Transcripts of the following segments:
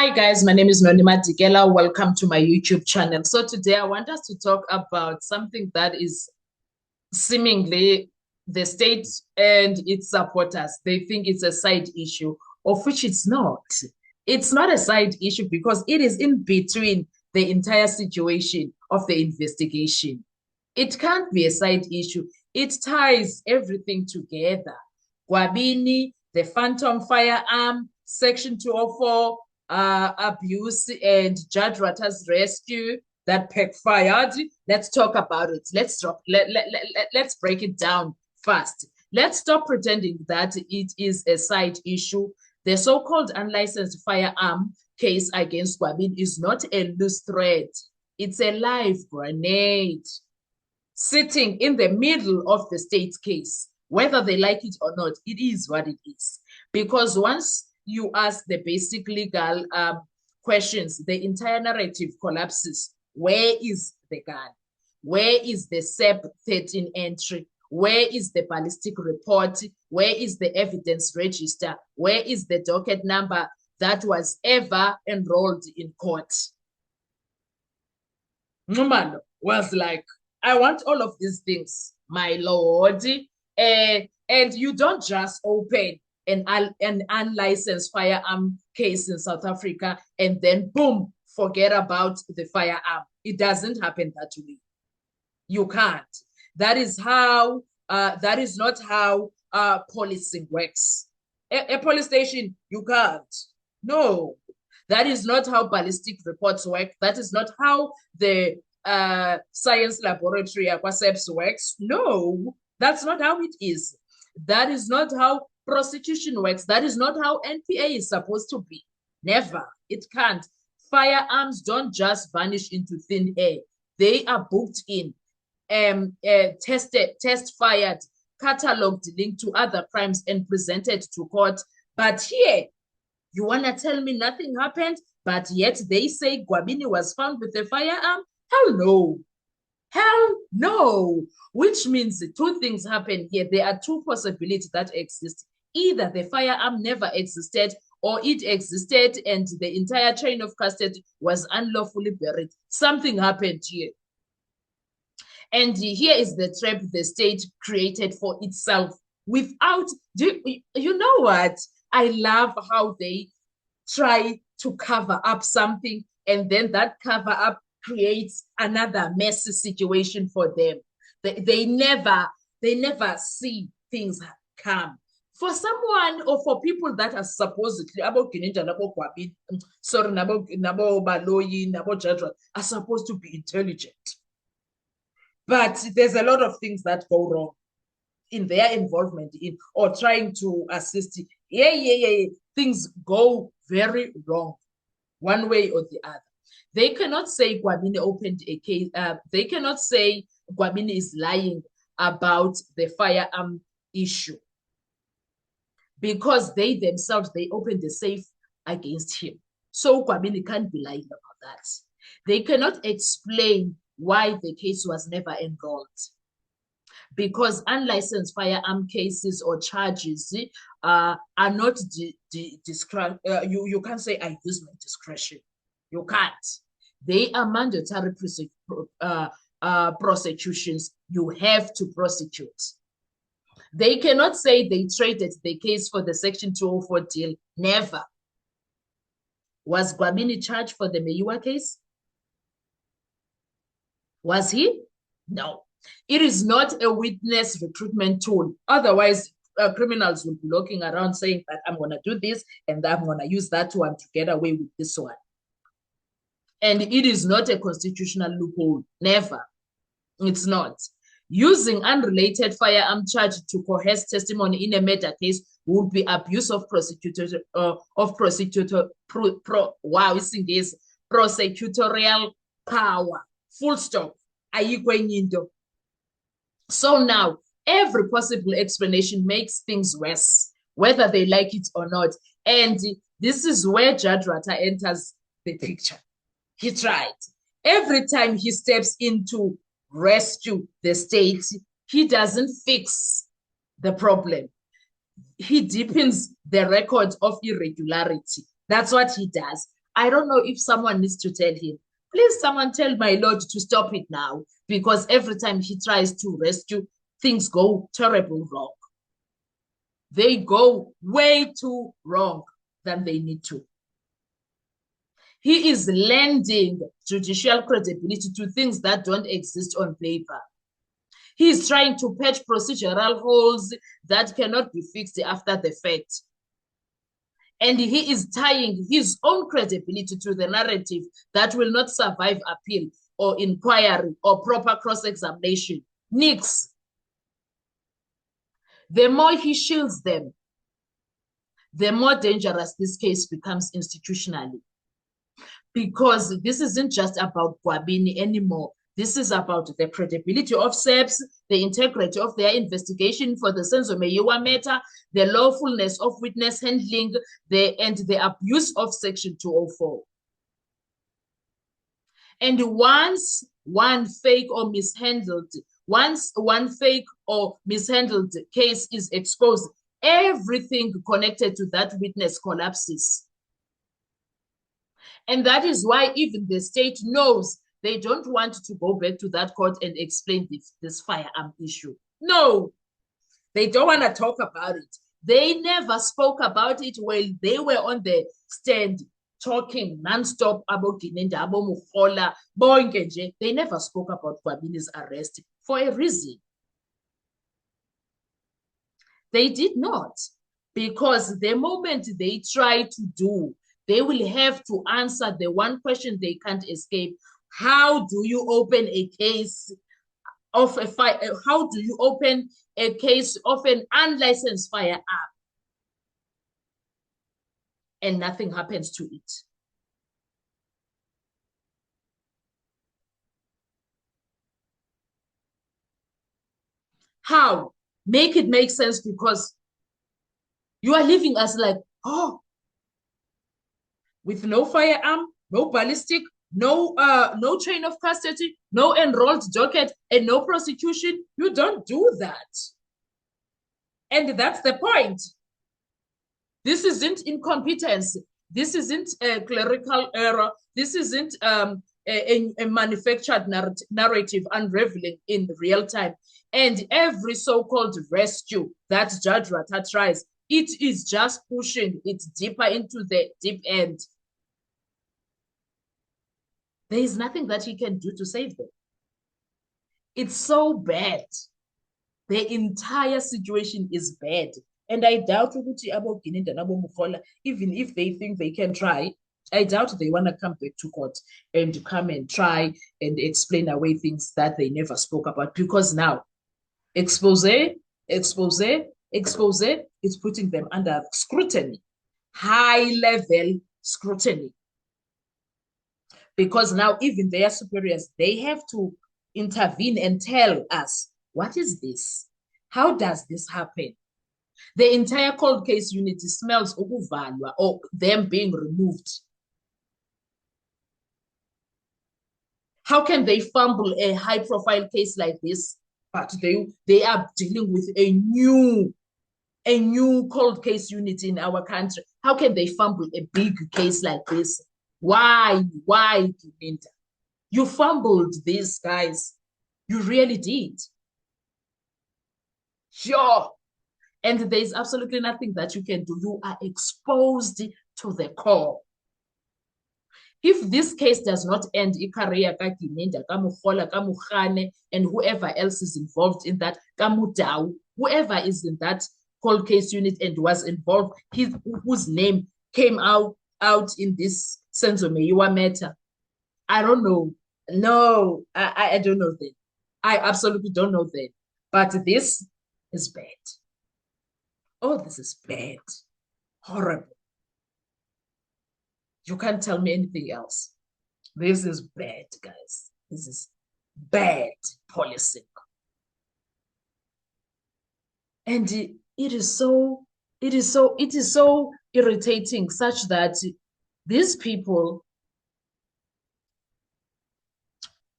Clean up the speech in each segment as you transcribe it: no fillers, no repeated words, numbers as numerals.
Hi guys, my name is Nonima Dikela. Welcome to my YouTube channel. So today I want us to talk about something that is seemingly the state and its supporters. They think it's a side issue, of which it's not. It's not a side issue because it is in between the entire situation of the investigation. It can't be a side issue. It ties everything together. Gwabini, the phantom firearm, Section 204, abuse, and Judge Ratta's rescue that backfired. Let's talk about it. Let's break it down fast. Let's stop pretending that it is a side issue. The so-called unlicensed firearm case against Gwabini is not a loose thread. It's a live grenade sitting in the middle of the state's case. Whether they like it or not, it is what it is. Because once you ask the basic legal questions, the entire narrative collapses. Where is the gun? Where is the SEP 13 entry? Where is the ballistic report? Where is the evidence register? Where is the docket number that was ever enrolled in court? Numalo was like, I want all of these things, my lord. And you don't just open an unlicensed firearm case in South Africa and then boom, forget about the firearm. It doesn't happen that way. You can't. That is how, that is not how policing works. A police station, you can't. No, that is not how ballistic reports work. That is not how the science laboratory aquaceps works. No, that's not how it is. That is not how prosecution works. That is not how NPA is supposed to be. Never. It can't. Firearms don't just vanish into thin air. They are booked in, test fired, cataloged, linked to other crimes and presented to court. But here, you want to tell me nothing happened, but yet they say Gwabini was found with a firearm? Hell no. Hell no. Which means two things happen here. There are two possibilities that exist. Either the firearm never existed or it existed and the entire chain of custody was unlawfully buried. Something happened here. And here is the trap the state created for itself without, you know what? I love how they try to cover up something and then that cover up creates another messy situation for them. They never see things come. For someone or for people that are supposedly are supposed to be intelligent. But there's a lot of things that go wrong in their involvement in or trying to assist. Things go very wrong one way or the other. They cannot say Gwabini opened a case. They cannot say Gwabini is lying about the firearm issue because they themselves, they opened the safe against him. So Gwabini can't be lying about that. They cannot explain why the case was never enrolled because unlicensed firearm cases or charges are not you can't say I use my discretion. You can't. They are mandatory prosecutions. You have to prosecute. They cannot say they traded the case for the Section 204 deal. Never. Was Gwabini charged for the Meyiwa case? Was he? No. It is not a witness recruitment tool. Otherwise, criminals will be looking around saying that I'm going to do this and I'm going to use that one to get away with this one. And it is not a constitutional loophole. Never. It's not. Using unrelated firearm charge to coerce testimony in a murder case would be abuse of prosecutorial power. Full stop. So now, every possible explanation makes things worse, whether they like it or not. And this is where Judge Ratta enters the picture. He tried. Every time he steps in to rescue the state, he doesn't fix the problem. He deepens the record of irregularity. That's what he does. I don't know if someone needs to tell him, please, someone tell my Lord to stop it now, because every time he tries to rescue, things go terribly wrong. They go way too wrong than they need to. He is lending judicial credibility to things that don't exist on paper. He is trying to patch procedural holes that cannot be fixed after the fact. And he is tying his own credibility to the narrative that will not survive appeal or inquiry or proper cross-examination. Nix. The more he shields them, the more dangerous this case becomes institutionally. Because this isn't just about Gwabini anymore. This is about the credibility of SAPS, the integrity of their investigation for the Senzo Meyiwa matter, the lawfulness of witness handling, and the abuse of Section 204. And once one fake or mishandled case is exposed, everything connected to that witness collapses. And that is why even the state knows they don't want to go back to that court and explain this firearm issue. No, they don't want to talk about it. They never spoke about it while they were on the stand talking non-stop about Dinenda, about Mukhola, Boingenje. They never spoke about Gwabini's arrest for a reason. They did not, because the moment they try to do, they will have to answer the one question they can't escape. How do you open a case of a fire? How do you open a case of an unlicensed firearm? And nothing happens to it. How? Make it make sense, because you are leaving us like, oh, with no firearm, no ballistic, no chain of custody, no enrolled docket, and no prosecution. You don't do that. And that's the point. This isn't incompetence. This isn't a clerical error. This isn't a manufactured narrative unraveling in real time. And every so-called rescue that Judge Ratta tries, it is just pushing it deeper into the deep end. There is nothing that he can do to save them. It's so bad. The entire situation is bad. And I doubt even if they think they can try, I doubt they want to come back to court and come and try and explain away things that they never spoke about. Because now, expose is putting them under scrutiny, high-level scrutiny. Because now even their superiors, they have to intervene and tell us, what is this? How does this happen? The entire cold case unit smells ukuvalwa or them being removed. How can they fumble a high-profile case like this? But they are dealing with a new cold case unit in our country. How can they fumble a big case like this? Why, Dinenda? You fumbled this, guys. You really did. Sure. And there's absolutely nothing that you can do. You are exposed to the core. If this case does not end, Ikaria, Dinenda, Kamukhola, Kamukhane, and whoever else is involved in that, Kamudau, whoever is in that cold case unit and was involved, whose name came out in this Senzo Meyiwa matter, I don't know. No, I don't know that. I absolutely don't know that. But this is bad. Oh, this is bad. Horrible. You can't tell me anything else. This is bad, guys. This is bad policing. And it is so irritating, such that these people,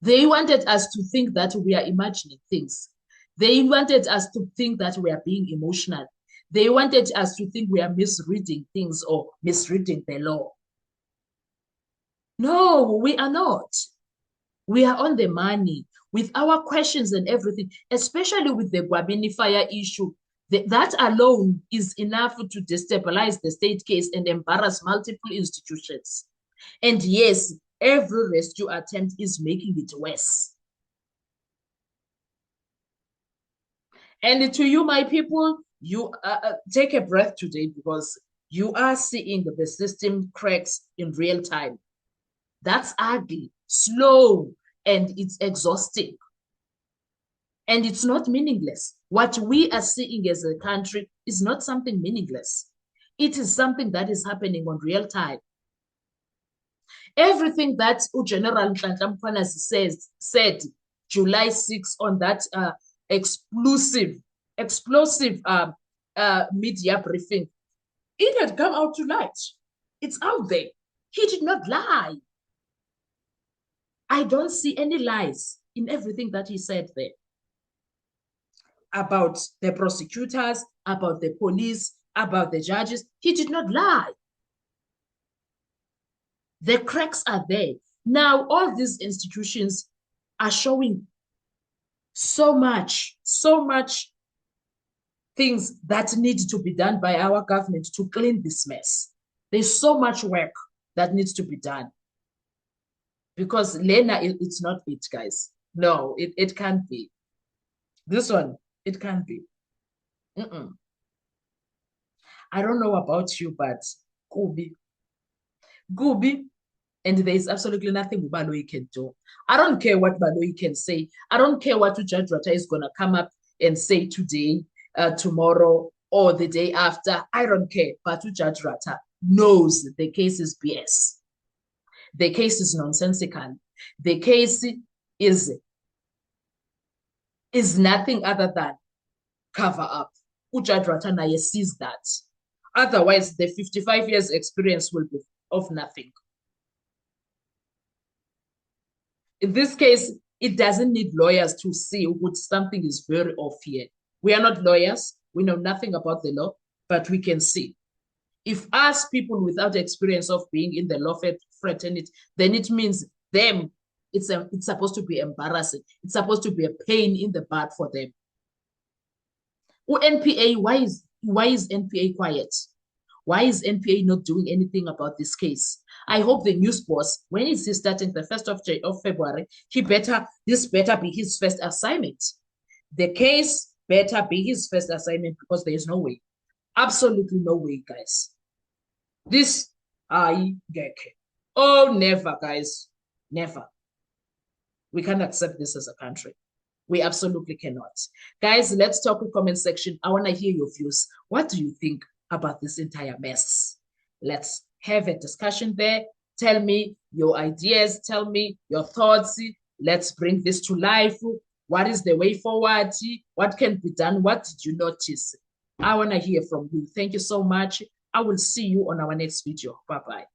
they wanted us to think that we are imagining things. They wanted us to think that we are being emotional. They wanted us to think we are misreading things or misreading the law. No, we are not. We are on the money with our questions and everything, especially with the Guabini fire issue. That alone is enough to destabilize the state case and embarrass multiple institutions. And yes, every rescue attempt is making it worse. And to you, my people, you take a breath today because you are seeing the system cracks in real time. That's ugly, slow, and it's exhausting. And it's not meaningless. What we are seeing as a country is not something meaningless. It is something that is happening on real time. Everything that General Nhlanhla Mkhwanazi said July 6 on that explosive media briefing, it had come out tonight. It's out there. He did not lie. I don't see any lies in everything that he said there about the prosecutors, about the police, about the judges. He did not lie. The cracks are there. Now, all these institutions are showing so much things that need to be done by our government to clean this mess. There's so much work that needs to be done. Because Lena, it's not it, guys. No, it can't be. This one, it can't be. I don't know about you, but Gubi, and there is absolutely nothing Baloyi can do. I don't care what Baloyi can say. I don't care what Judge Rata is going to come up and say today, tomorrow, or the day after. I don't care. But Judge Rata knows the case is BS. The case is nonsensical. The case is nothing other than cover up. Judge Rata naye sees that. Otherwise, the 55 years experience will be of nothing. In this case, it doesn't need lawyers to see what something is very off here. We are not lawyers. We know nothing about the law, but we can see. If us people without experience of being in the law fraternity, then it means them, it's supposed to be embarrassing. It's supposed to be a pain in the butt for them. NPA, why is NPA quiet? Why is NPA not doing anything about this case? I hope the news boss, when he's starting the 1st of February, this better be his first assignment. The case better be his first assignment because there is no way. Absolutely no way, guys. This, I get it. Oh, never, guys. Never. We can't accept this as a country. We absolutely cannot. Guys, let's talk in the comment section. I want to hear your views. What do you think about this entire mess? Let's have a discussion there. Tell me your ideas. Tell me your thoughts. Let's bring this to life. What is the way forward? What can be done? What did you notice? I want to hear from you. Thank you so much. I will see you on our next video. Bye-bye.